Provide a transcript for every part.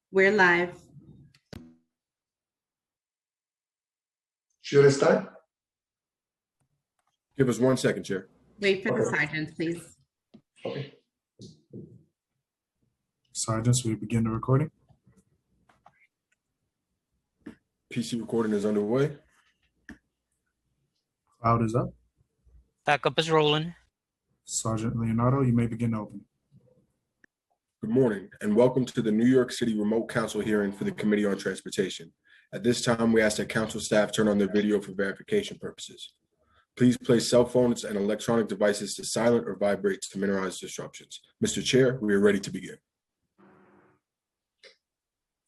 We're live. Should I start? Give us 1 second, Chair. Wait for the Okay. sergeant, please. Okay. Sergeants, we begin the recording. PC recording is underway. Cloud is up. Backup is rolling. Sergeant Leonardo, you may begin to open. Good morning, and welcome to the New York City Remote Council hearing for the Committee on Transportation. At this time, we ask that council staff turn on their video for verification purposes. Please place cell phones and electronic devices to silent or vibrate to minimize disruptions. Mr. Chair, we are ready to begin.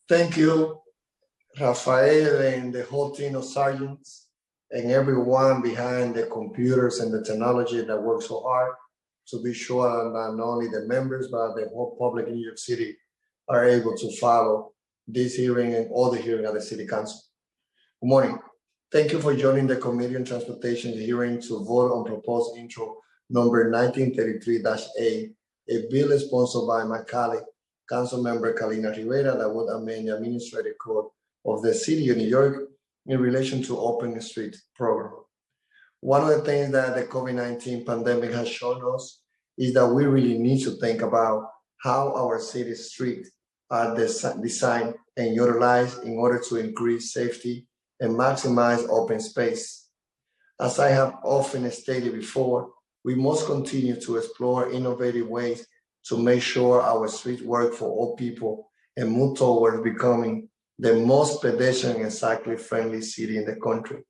Thank you, Rafael and the whole team of sergeants and everyone behind the computers and the technology that works so hard to be sure that not only the members, but the whole public in New York City are able to follow this hearing and all the hearing at the City Council. Good morning. Thank you for joining the Committee on Transportation hearing to vote on proposed intro number 1933-A, a bill sponsored by my colleague, Councilmember Kalina Rivera, that would amend the administrative code of the City of New York in relation to open street program. One of the things that the COVID-19 pandemic has shown us is that we really need to think about how our city streets are designed and utilized in order to increase safety and maximize open space. As I have often stated before, we must continue to explore innovative ways to make sure our streets work for all people and move towards becoming the most pedestrian and cyclist-friendly city in the country.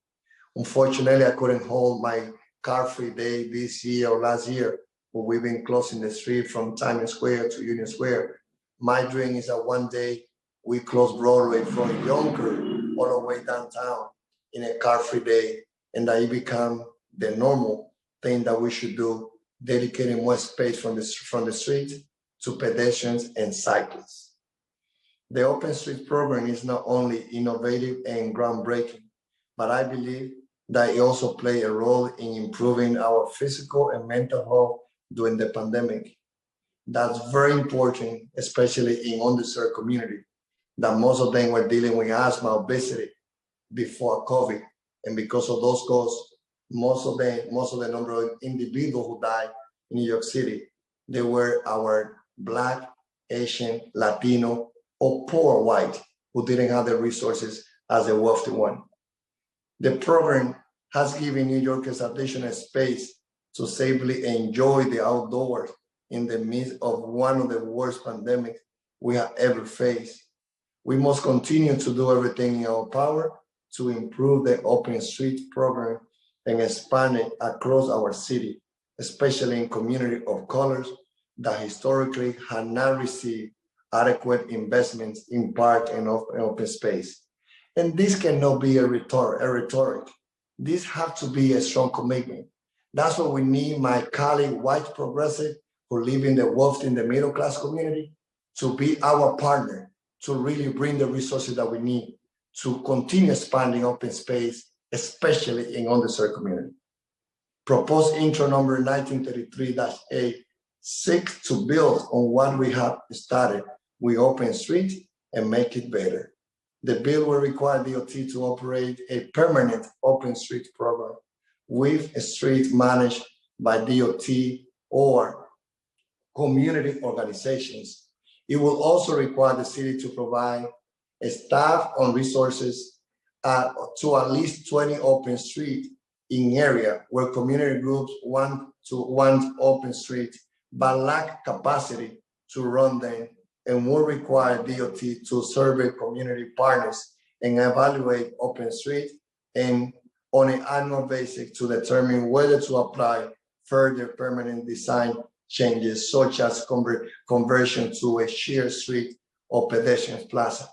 Unfortunately, I couldn't hold my car-free day this year or last year, but we've been closing the street from Times Square to Union Square. My dream is that one day we close Broadway from Yonkers all the way downtown in a car-free day, and that it become the normal thing that we should do, dedicating more space from the street to pedestrians and cyclists. The Open Street program is not only innovative and groundbreaking, but I believe that it also plays a role in improving our physical and mental health during the pandemic. That's very important, especially in underserved community, that most of them were dealing with asthma, obesity before COVID. And because of those costs, most of the number of individuals who died in New York City, they were our Black, Asian, Latino, or poor white who didn't have the resources as a wealthy one. The program has given New Yorkers additional space to safely enjoy the outdoors in the midst of one of the worst pandemics we have ever faced. We must continue to do everything in our power to improve the Open Street program and expand it across our city, especially in community of colors that historically have not received adequate investments in park and open space. And this cannot be a rhetoric. This has to be a strong commitment. That's what we need my colleague, white progressive, who live in the wealthy in the middle class community, to be our partner, to really bring the resources that we need to continue expanding open space, especially in underserved community. Proposed intro number 1933-A seeks to build on what we have started with Open Street and make it better. The bill will require DOT to operate a permanent open street program with a street managed by DOT or community organizations. It will also require the city to provide a staff on resources to at least 20 open street in area where community groups want open street but lack capacity to run them, and will require DOT to survey community partners and evaluate open street and on an annual basis to determine whether to apply further permanent design changes such as conversion to a shared street or pedestrian plaza.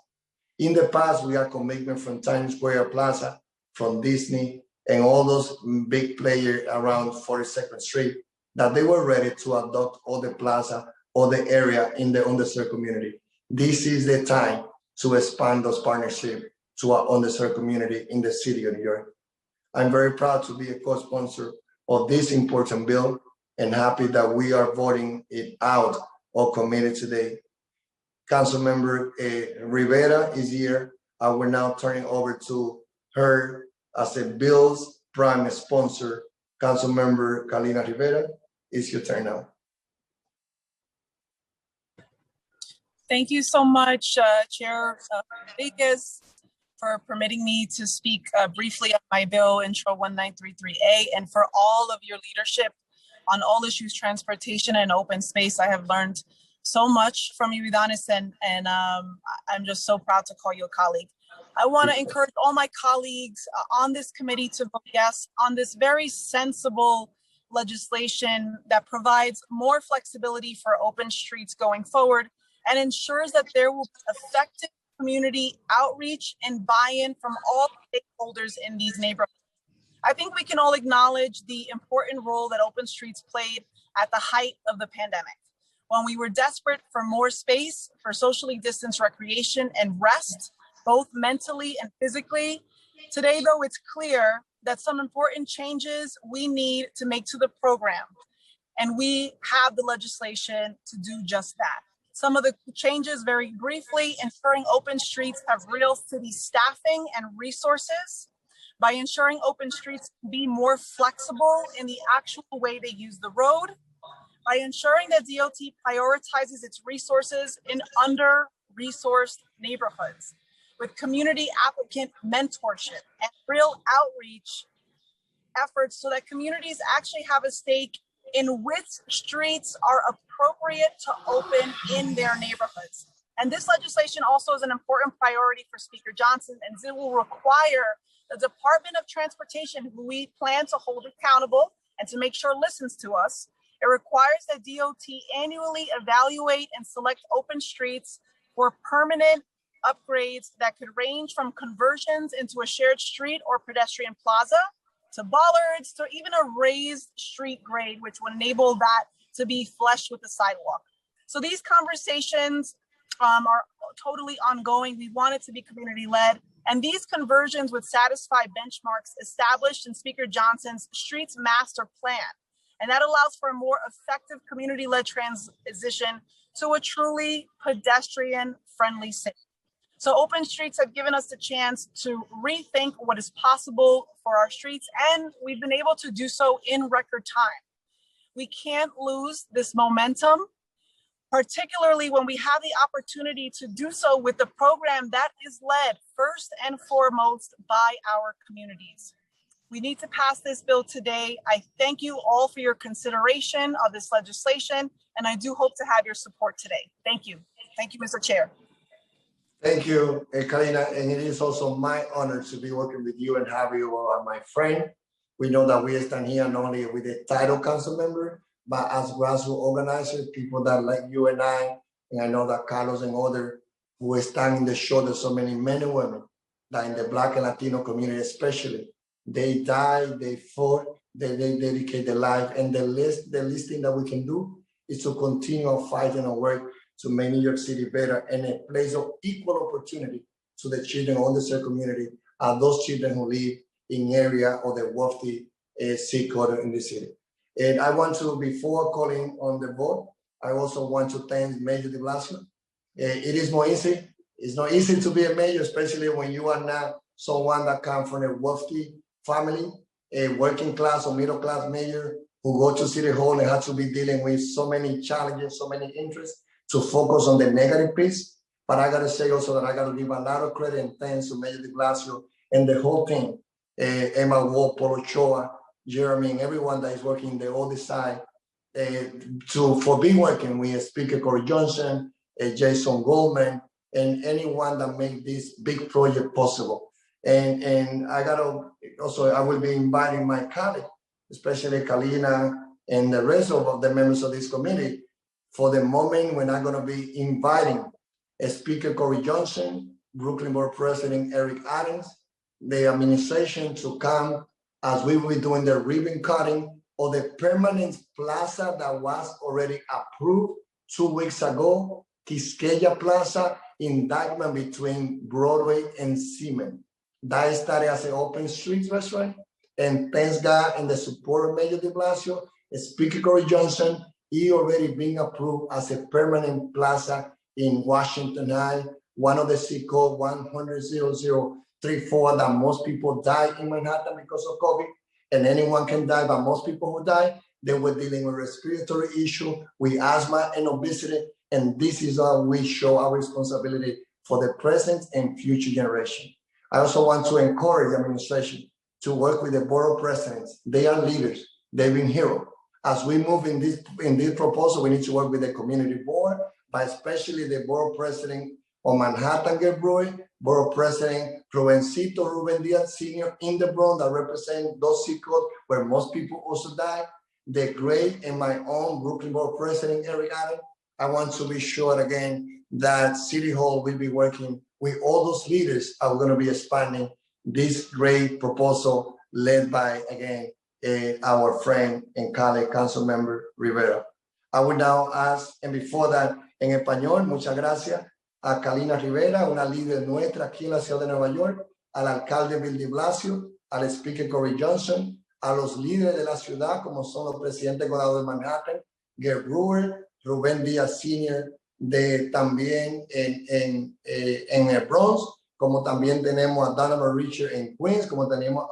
In the past, we had commitment from Times Square Plaza, from Disney, and all those big players around 42nd Street that they were ready to adopt all the plaza or the area in the underserved community. This is the time to expand those partnerships to our underserved community in the city of New York. I'm very proud to be a co-sponsor of this important bill and happy that we are voting it out or committee today. Councilmember Rivera is here. We're now turning over to her as a bill's prime sponsor. Councilmember Kalina Rivera, it's your turn now. Thank you so much, Chair Rodriguez, for permitting me to speak briefly on my bill, Intro 1933A, and for all of your leadership on all issues, transportation and open space. I have learned so much from you, Udanis, and I'm just so proud to call you a colleague. I want to encourage all my colleagues on this committee to vote yes on this very sensible legislation that provides more flexibility for open streets going forward and ensures that there will be effective community outreach and buy-in from all stakeholders in these neighborhoods. I think we can all acknowledge the important role that open streets played at the height of the pandemic, when we were desperate for more space for socially distanced recreation and rest, both mentally and physically. Today, though, it's clear that some important changes we need to make to the program, and we have the legislation to do just that. Some of the changes, very briefly, ensuring open streets have real city staffing and resources, by ensuring open streets be more flexible in the actual way they use the road, by ensuring that DOT prioritizes its resources in under-resourced neighborhoods, with community applicant mentorship and real outreach efforts so that communities actually have a stake in which streets are appropriate to open in their neighborhoods. And this legislation also is an important priority for Speaker Johnson, and it will require the Department of Transportation, who we plan to hold accountable and to make sure listens to us. It requires that DOT annually evaluate and select open streets for permanent upgrades that could range from conversions into a shared street or pedestrian plaza, to bollards, to even a raised street grade, which would enable that to be flush with the sidewalk. So these conversations are totally ongoing. We want it to be community-led. And these conversions would satisfy benchmarks established in Speaker Johnson's Streets Master Plan. And that allows for a more effective community-led transition to a truly pedestrian-friendly city. So open streets have given us the chance to rethink what is possible for our streets, and we've been able to do so in record time. We can't lose this momentum, particularly when we have the opportunity to do so with a program that is led first and foremost by our communities. We need to pass this bill today. I thank you all for your consideration of this legislation, and I do hope to have your support today. Thank you. Thank you, Mr. Chair. Thank you, Kalina, and it is also my honor to be working with you and have you as my friend. We know that we stand here not only with a title council member, but as grassroots organizers, people that like you and I know that Carlos and others who stand in the shoulders, so many men and women that in the Black and Latino community especially, they die, they fought, they dedicate their life, and the least thing that we can do is to continue fighting and work to make New York City better and a place of equal opportunity to the children of the underserved community and those children who live in area of the wealthy zip code in the city. And I want to, before calling on the vote, I also want to thank Mayor de Blasio. It is more easy. It's not easy to be a mayor, especially when you are not someone that comes from a wealthy family, a working class or middle class mayor who go to City Hall and have to be dealing with so many challenges, so many interests, to focus on the negative piece. But I gotta say also that I gotta give a lot of credit and thanks to Mayor de Blasio and the whole team, Emma Ward, Paul Ochoa, Jeremy, and everyone that is working the other side for being working with Speaker Corey Johnson, Jason Goldman, and anyone that made this big project possible. And I gotta also, I will be inviting my colleagues, especially Kalina and the rest of the members of this committee, for the moment when I'm gonna be inviting Speaker Corey Johnson, Brooklyn Borough President Eric Adams, the administration to come as we will be doing the ribbon cutting of the permanent plaza that was already approved 2 weeks ago, Quisqueya Plaza in Dyckman between Broadway and Seaman. That started as an open street restaurant, and thanks God and the support of Mayor de Blasio, Speaker Corey Johnson, he already been approved as a permanent plaza in Washington High, one of the zip code 100,034 that most people die in Manhattan because of COVID, and anyone can die, but most people who die, they were dealing with respiratory issue, with asthma and obesity, and this is how we show our responsibility for the present and future generation. I also want to encourage the administration to work with the borough presidents. They are leaders, they've been heroes. As we move in this proposal, we need to work with the community board, but especially the borough president of Manhattan, Gil Brewer, borough president Rubencito Ruben Diaz Sr. in the Bronx that represent those zip codes where most people also die, the great and my own Brooklyn borough president, Eric Adams. I want to be sure again that City Hall will be working with all those leaders. Are going to be expanding this great proposal led by, again, our friend and colleague, Council Member Rivera. I would now ask, and before that, en español, muchas gracias a Kalina Rivera, una líder nuestra aquí en la ciudad de Nueva York, al alcalde Bill de Blasio, al speaker Corey Johnson, a los líderes de la ciudad, como son los presidentes del condado de Manhattan, Gil Brewer, Rubén Díaz Sr., también en el Bronx, como también tenemos a Donovan Richard en Queens, como tenemos a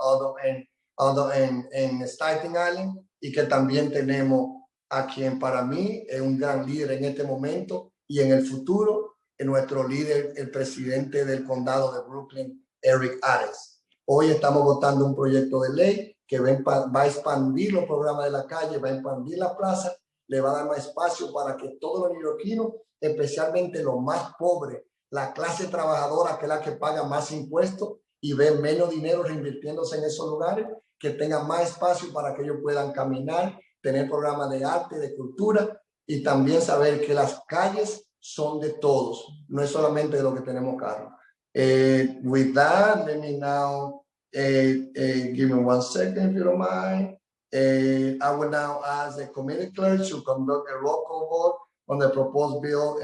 Aldo en Staten Island, y que también tenemos a quien para mí es un gran líder en este momento y en el futuro, nuestro líder, el presidente del condado de Brooklyn, Eric Adams. Hoy estamos votando un proyecto de ley que va a expandir los programas de la calle, va a expandir la plaza, le va a dar más espacio para que todos los neoyorquinos, especialmente los más pobres, la clase trabajadora, que es la que paga más impuestos y ve menos dinero reinvirtiéndose en esos lugares, que tengan más espacio para que ellos puedan caminar, tener programas de arte, de cultura, y también saber que las calles son de todos, no es solamente de los que tenemos carro. With that, let me now, give me 1 second if you don't mind. I will now ask the committee clerk to conduct a roll call vote on the proposed bill,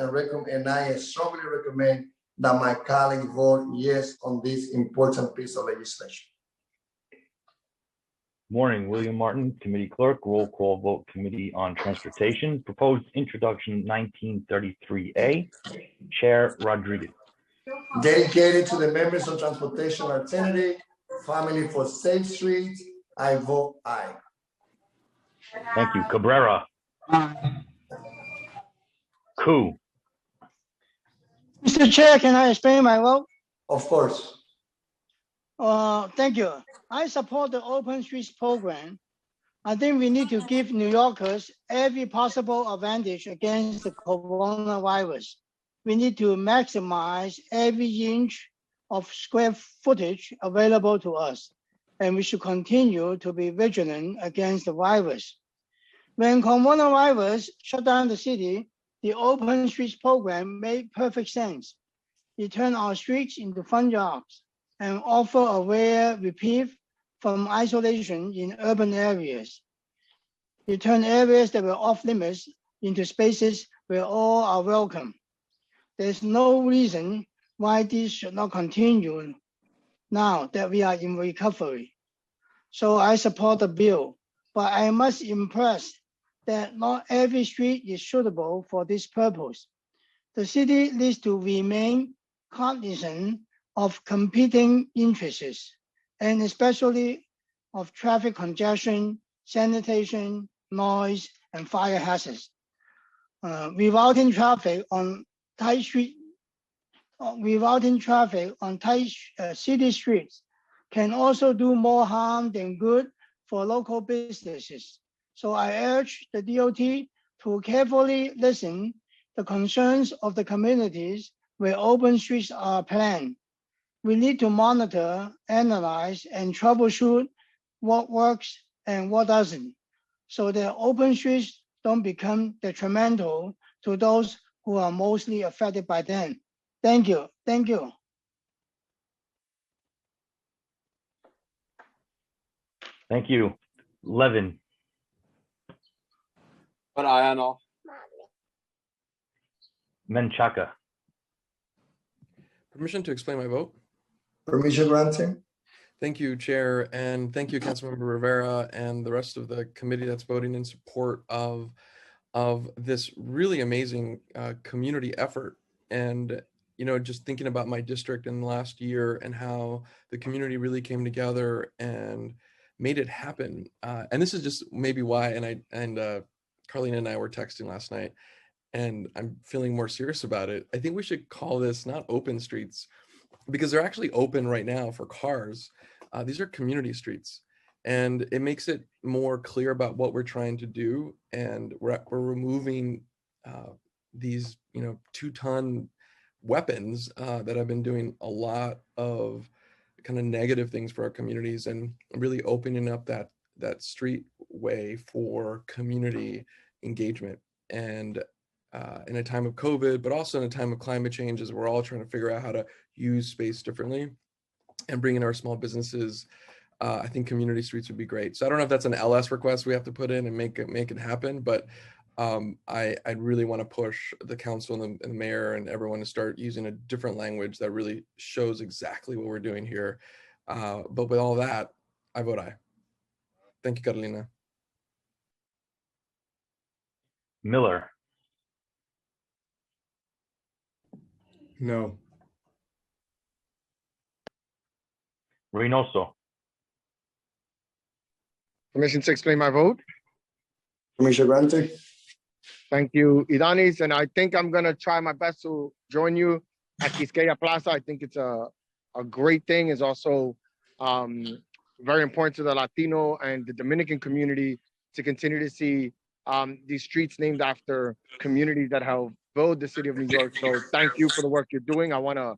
and I strongly recommend that my colleagues vote yes on this important piece of legislation. Morning, William Martin, Committee Clerk, roll call vote, Committee on Transportation, proposed introduction 1933A, Chair Rodriguez. Dedicated to the members of Transportation Alternative, Family for Safe Streets, I vote aye. Thank you. Cabrera. Koo. Mr. Chair, can I explain my vote? Of course. Thank you. I support the Open Streets program. I think we need to give New Yorkers every possible advantage against the coronavirus. We need to maximize every inch of square footage available to us, and we should continue to be vigilant against the virus. When coronavirus shut down the city, the Open Streets program made perfect sense. It turned our streets into fun jobs and offer a rare reprieve from isolation in urban areas. It turned areas that were off limits into spaces where all are welcome. There's no reason why this should not continue now that we are in recovery. So I support the bill, but I must impress that not every street is suitable for this purpose. The city needs to remain cognizant of competing interests, and especially of traffic congestion, sanitation, noise, and fire hazards. Rerouting traffic on tight city streets can also do more harm than good for local businesses. So I urge the DOT to carefully listen the concerns of the communities where open streets are planned. We need to monitor, analyze, and troubleshoot what works and what doesn't, so that open streets don't become detrimental to those who are mostly affected by them. Thank you. Thank you. Thank you. Levin. But aye on all. Menchaca. Permission to explain my vote. Permission granted. Thank you, Chair, and thank you, Councilmember Rivera, and the rest of the committee that's voting in support of this really amazing community effort And, you know, just thinking about my district in the last year and how the community really came together and made it happen. And this is just maybe why, and Carlene and I were texting last night, and I'm feeling more serious about it. I think we should call this not open streets, because they're actually open right now for cars. These are community streets, and it makes it more clear about what we're trying to do. And we're removing these, you know, 2-ton weapons that have been doing a lot of kind of negative things for our communities, and really opening up that street way for community engagement. And in a time of COVID, but also in a time of climate change, as we're all trying to figure out how to use space differently and bring in our small businesses, I think community streets would be great. So I don't know if that's an LS request we have to put in and make it happen, but I'd really want to push the council and the mayor and everyone to start using a different language that really shows exactly what we're doing here. But with all that, I vote aye. Thank you, Carolina. Miller, No. Reynoso, Permission to explain my vote. Commissioner Grante, Thank you, Idanis. And I think I'm gonna try my best to join you at Quisqueya Plaza. I think it's a great thing. It's also very important to the Latino and the Dominican community to continue to see these streets named after communities that have built the city of New York. So thank you for the work you're doing. I wanna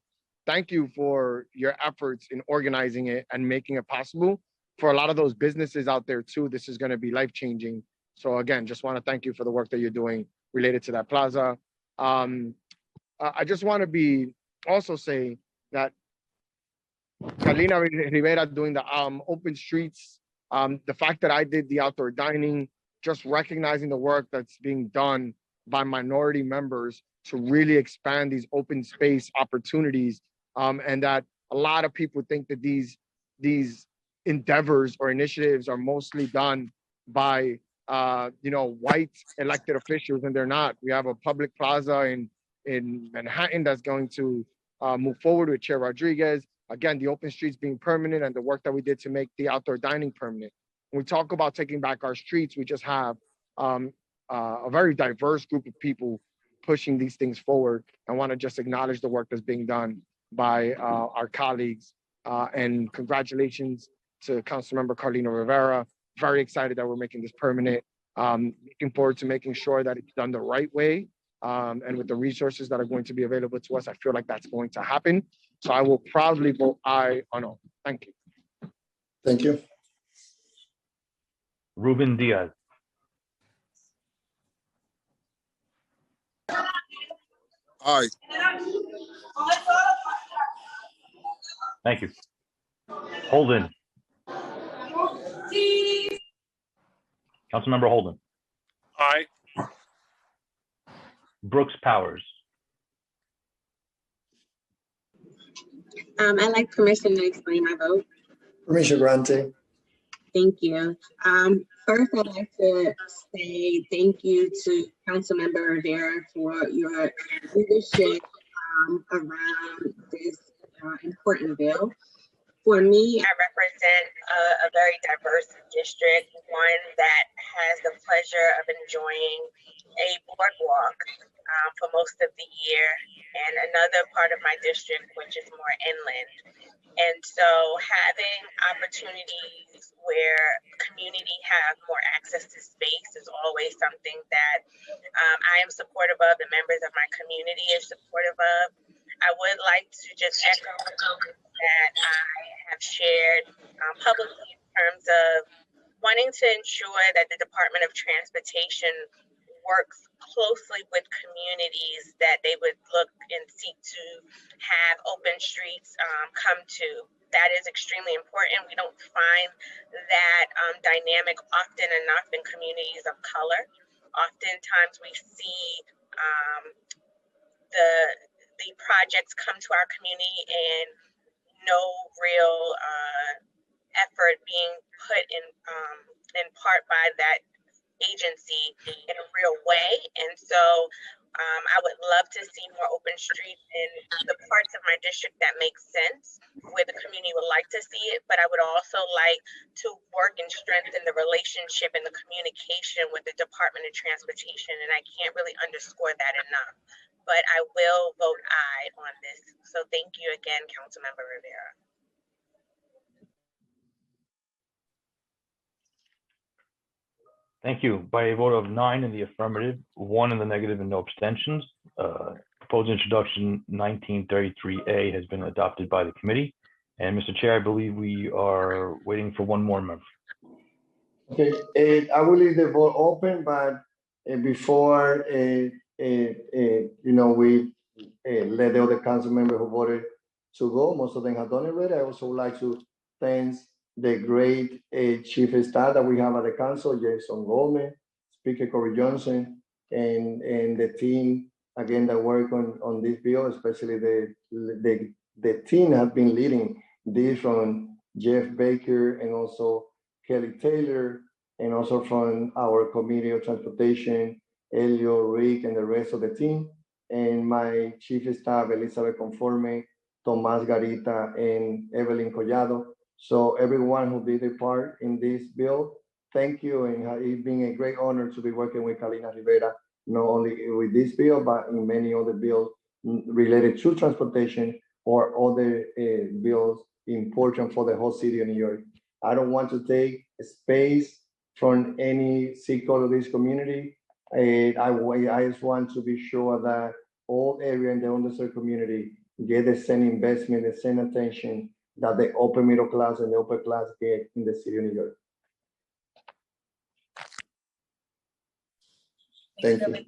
thank you for your efforts in organizing it and making it possible. For a lot of those businesses out there too, this is gonna be life-changing. So again, just want to thank you for the work that you're doing related to that plaza. I just want to also say that Carlina Rivera doing the open streets, the fact that I did the outdoor dining, just recognizing the work that's being done by minority members to really expand these open space opportunities, and that a lot of people think that these endeavors or initiatives are mostly done by white elected officials, and they're not. We have a public plaza in Manhattan that's going to move forward with Chair Rodriguez. Again, the open streets being permanent and the work that we did to make the outdoor dining permanent. When we talk about taking back our streets, we just have a very diverse group of people pushing these things forward. I want to just acknowledge the work that's being done by our colleagues, and congratulations to Councilmember Carlina Rivera. Very excited that we're making this permanent. Looking forward to making sure that it's done the right way. And with the resources that are going to be available to us, I feel like that's going to happen. So I will proudly vote aye on all. Thank you. thank you. Ruben Diaz, Aye. thank you. Holden, Councilmember Holden, Aye. Brooks Powers, I'd like permission to explain my vote. Commissioner Grante, Thank you. First, I'd like to say thank you to Councilmember Rivera for your leadership around this important bill. For me, I represent a very diverse district, one that has the pleasure of enjoying a boardwalk for most of the year, and another part of my district which is more inland. And so having opportunities where community have more access to space is always something that I am supportive of, the members of my community are supportive of. I would like to just echo that I have shared publicly in terms of wanting to ensure that the Department of Transportation works closely with communities that they would look and seek to have open streets come to. That is extremely important. We don't find that dynamic often enough in communities of color. Oftentimes we see the projects come to our community and no real effort being put in part by that agency in a real way. And so I would love to see more open streets in the parts of my district that make sense, where the community would like to see it, but I would also like to work and strengthen the relationship and the communication with the Department of Transportation, and I can't really underscore that enough. But I will vote aye on this. So thank you again, Councilmember Rivera. Thank you. By a vote of 9 in the affirmative, 1 in the negative, and no abstentions, proposed introduction 1933A has been adopted by the committee. And Mr. Chair, I believe we are waiting for one more member. Okay, I will leave the vote open, but before we let the other council member who voted to go, most of them have done it already. I also would like to thank the great chief of staff that we have at the council, Jason Goldman, Speaker Corey Johnson, and the team again that work on this bill, especially the team has been leading this from Jeff Baker and also Kelly Taylor, and also from our Committee of Transportation, Elio, Rick, and the rest of the team, and my chief of staff, Elizabeth Conforme, Tomas Garita, and Evelyn Collado. So everyone who did a part in this bill, thank you, and it's been a great honor to be working with Kalina Rivera, not only with this bill, but in many other bills related to transportation or other bills important for the whole city of New York. I don't want to take space from any sector of this community. I just want to be sure that all area in the underserved community get the same investment, the same attention that the upper middle class and the upper class get in the city of New York. Thank you.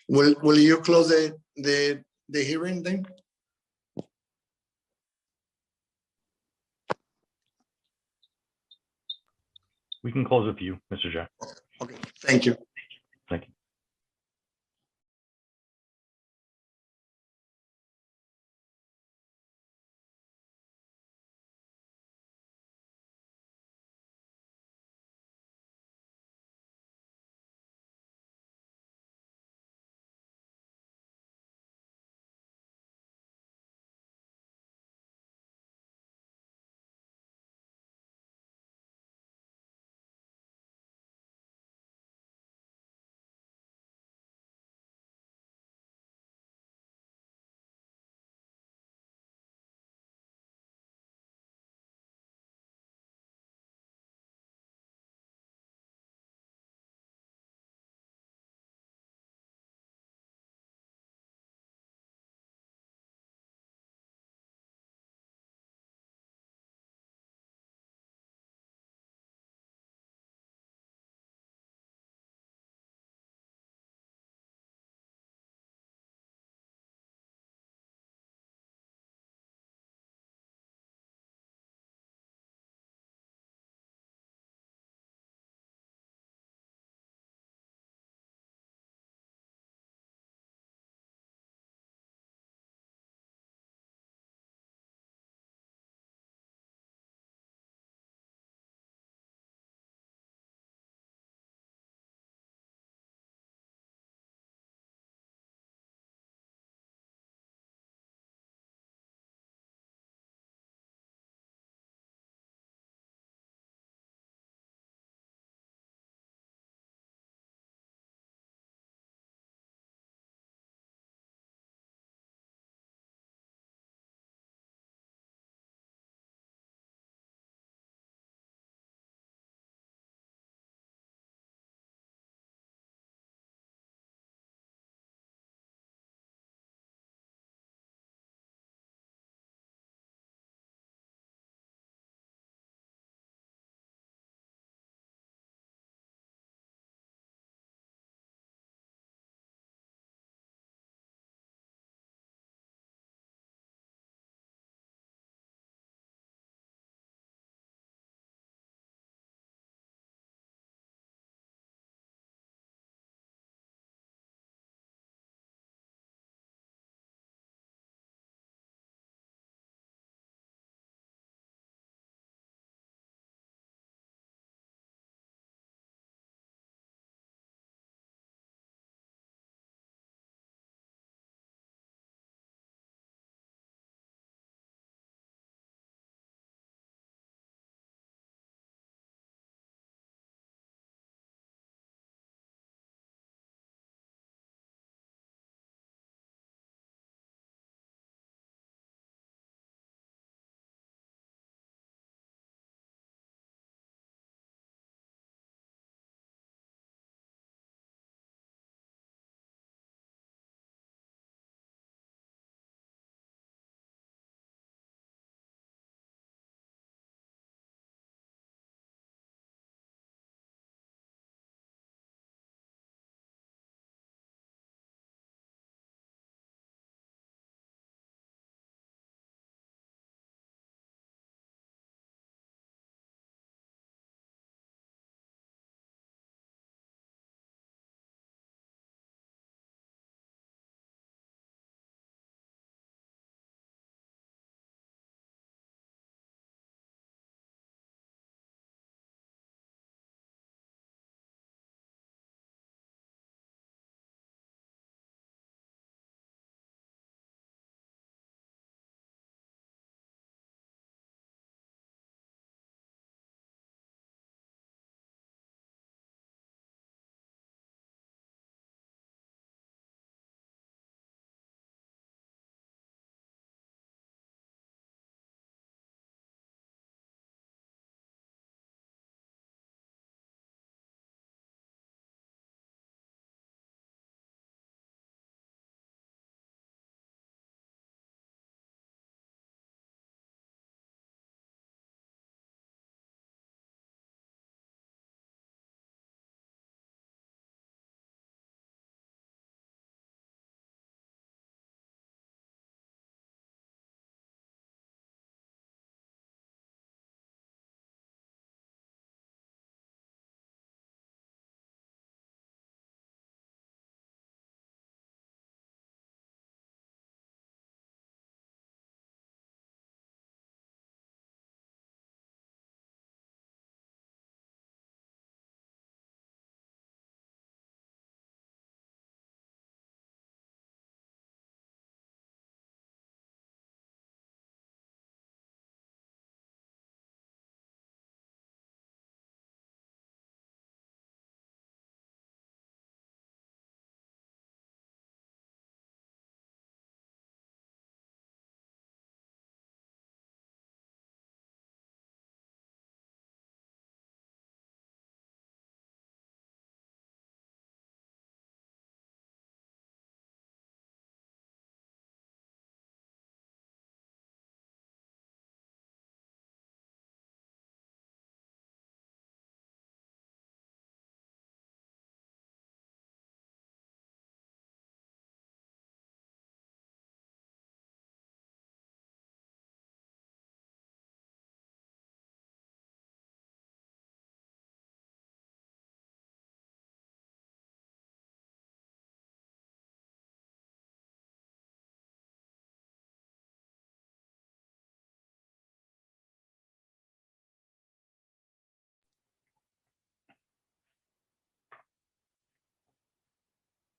Will you close the hearing then? We can close with you, Mr. Chair. Okay, thank you. Thank you.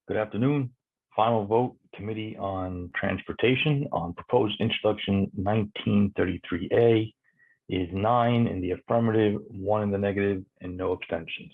Good afternoon. Final vote, Committee on Transportation on proposed introduction 1933A is 9 in the affirmative, 1 in the negative, and no abstentions.